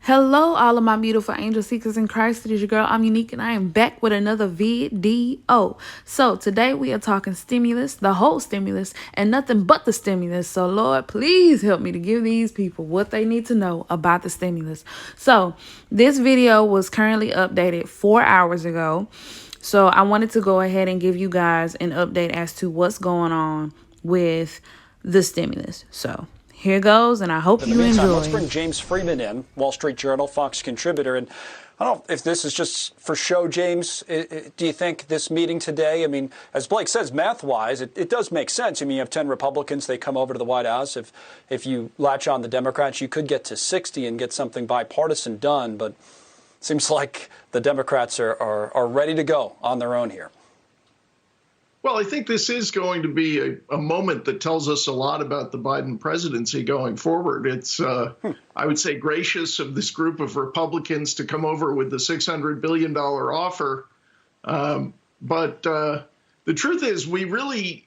Hello, all of my beautiful angel seekers in Christ. It is your girl, I'm Unique, and I am back with another video. So today we are talking stimulus, the whole stimulus, and nothing but the stimulus. So Lord, please help me to give these people what they need to know about the stimulus. So this video was currently updated 4 hours ago. So I wanted to go ahead and give you guys an update as to what's going on with the stimulus. So here goes, and I hope you enjoy. Let's bring James Freeman in, Wall Street Journal, Fox contributor. And I don't know if this is just for show, James. Do you think this meeting today, I mean, as Blake says, math-wise, it does make sense. I mean, you have 10 Republicans. They come over to the White House. If you latch on the Democrats, you could get to 60 and get something bipartisan done. But it seems like the Democrats are ready to go on their own here. Well, I think this is going to be a moment that tells us a lot about the Biden presidency going forward. It's, I would say, gracious of this group of Republicans to come over with the $600 billion offer. But the truth is, we really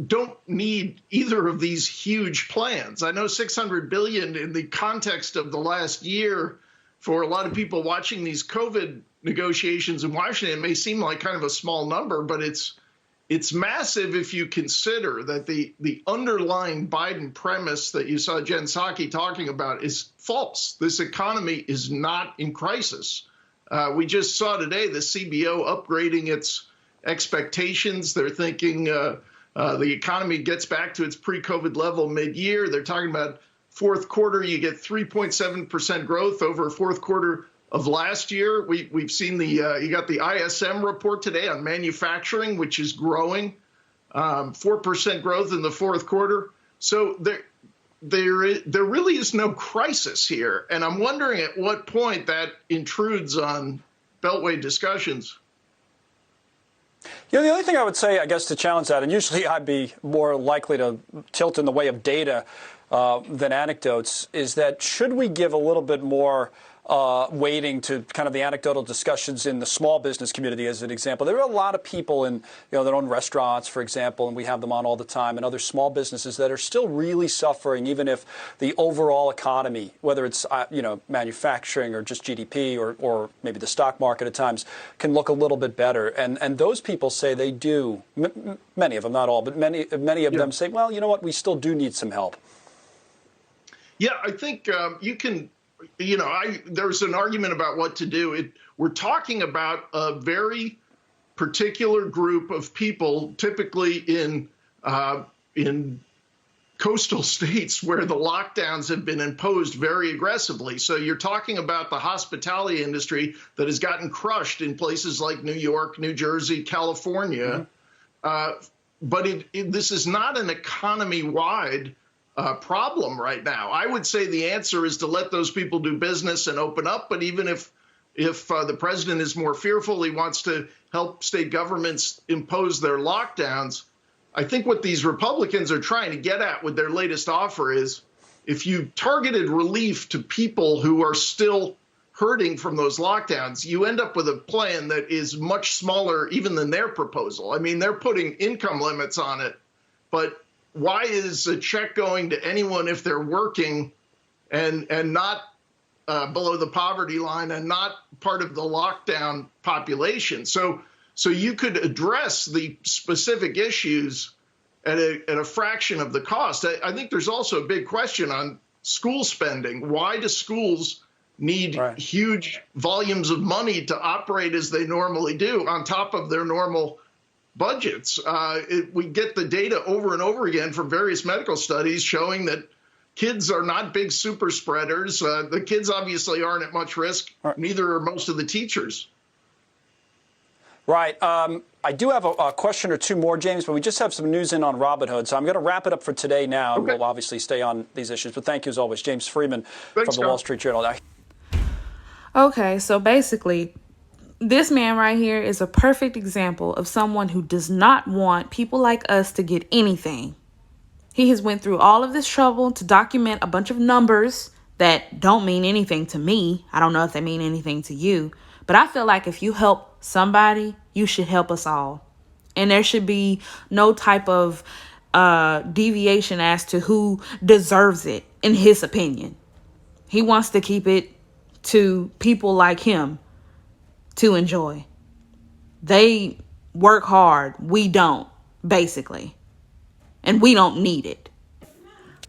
don't need either of these huge plans. I know $600 billion in the context of the last year for a lot of people watching these COVID negotiations in Washington may seem like kind of a small number, but it's massive if you consider that the underlying Biden premise that you saw Jen Psaki talking about is false. This economy is not in crisis. We just saw today the CBO upgrading its expectations. They're thinking the economy gets back to its pre-COVID level mid-year. They're talking about fourth quarter, you get 3.7% growth over fourth quarter of last year. We've seen you got the ISM report today on manufacturing, which is growing, 4% growth in the fourth quarter. So there really is no crisis here. And I'm wondering at what point that intrudes on Beltway discussions. You know, the only thing I would say, I guess, to challenge that, and usually I'd be more likely to tilt in the way of data than anecdotes, is that should we give a little bit more weighting to kind of the anecdotal discussions in the small business community, as an example. There are a lot of people in, that own restaurants, for example, and we have them on all the time, and other small businesses that are still really suffering, even if the overall economy, whether it's manufacturing or just GDP or maybe the stock market at times, can look a little bit better. And those people say they do. Many of them, not all, but many of them say, well, you know what, we still do need some help. Yeah, I think you can. There's an argument about what to do. We're talking about a very particular group of people, typically in coastal states where the lockdowns have been imposed very aggressively. So you're talking about the hospitality industry that has gotten crushed in places like New York, New Jersey, California. Mm-hmm. But this is not an economy-wide problem right now. I would say the answer is to let those people do business and open up. But even if the president is more fearful, he wants to help state governments impose their lockdowns. I think what these Republicans are trying to get at with their latest offer is if you targeted relief to people who are still hurting from those lockdowns, you end up with a plan that is much smaller even than their proposal. I mean, they're putting income limits on it, but why is a check going to anyone if they're working and not below the poverty line and not part of the lockdown population? So you could address the specific issues at a fraction of the cost. I think there's also a big question on school spending. Why do schools need huge volumes of money to operate as they normally do on top of their normal budgets? We get the data over and over again from various medical studies showing that kids are not big super spreaders. The kids obviously aren't at much risk. Neither are most of the teachers. Right. I do have a question or two more, James, but we just have some news in on Robinhood. So I'm going to wrap it up for today now. Okay. We'll obviously stay on these issues. But thank you, as always, James Freeman from the Wall Street Journal. Okay, so basically, this man right here is a perfect example of someone who does not want people like us to get anything. He has went through all of this trouble to document a bunch of numbers that don't mean anything to me. I don't know if they mean anything to you, but I feel like if you help somebody, you should help us all. And there should be no type of deviation as to who deserves it, in his opinion. He wants to keep it to people like him to enjoy. They work hard. We don't, basically. And we don't need it.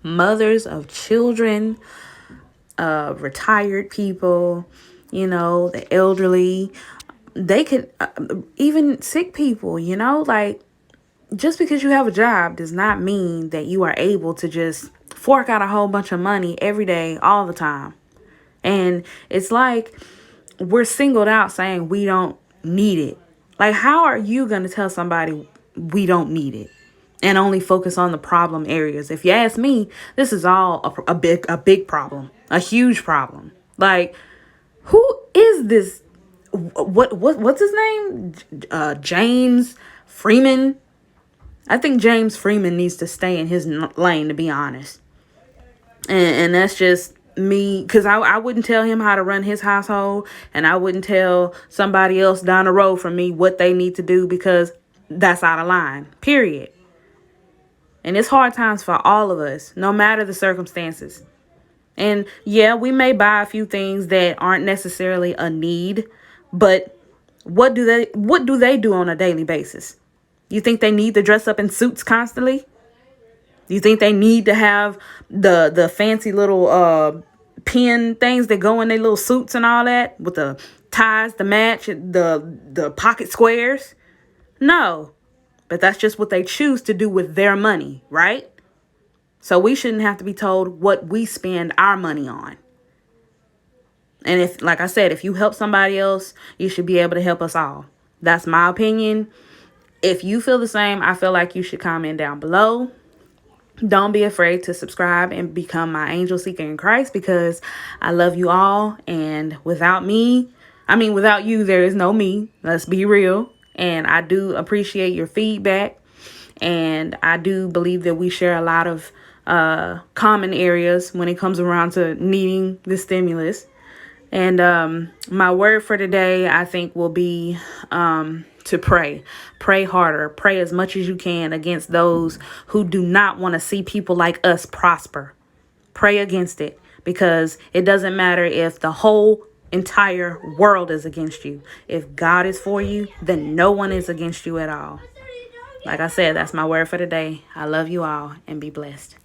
Mothers of children, retired people, the elderly, they could, even sick people, like, just because you have a job does not mean that you are able to just fork out a whole bunch of money every day, all the time. And it's like we're singled out saying we don't need it. Like, how are you going to tell somebody we don't need it and only focus on the problem areas? If you ask me, this is all a big problem, a huge problem. Like, who is this? What's his name? James Freeman. I think James Freeman needs to stay in his lane, to be honest. And that's just me, because I wouldn't tell him how to run his household, and I wouldn't tell somebody else down the road from me what they need to do, because that's out of line, period. And it's hard times for all of us, no matter the circumstances. And yeah, we may buy a few things that aren't necessarily a need, but what do they do on a daily basis? You think they need to dress up in suits constantly? Do you think they need to have the fancy little pin things that go in their little suits and all that, with the ties to match, the pocket squares? No. But that's just what they choose to do with their money, right? So we shouldn't have to be told what we spend our money on. And if, like I said, if you help somebody else, you should be able to help us all. That's my opinion. If you feel the same, I feel like you should comment down below. Don't be afraid to subscribe and become my angel seeker in Christ, because I love you all. And without you, there is no me. Let's be real. And I do appreciate your feedback. And I do believe that we share a lot of common areas when it comes around to needing the stimulus. And my word for today, I think, will be to pray. Pray harder. Pray as much as you can against those who do not want to see people like us prosper. Pray against it, because it doesn't matter if the whole entire world is against you. If God is for you, then no one is against you at all. Like I said, that's my word for today. I love you all, and be blessed.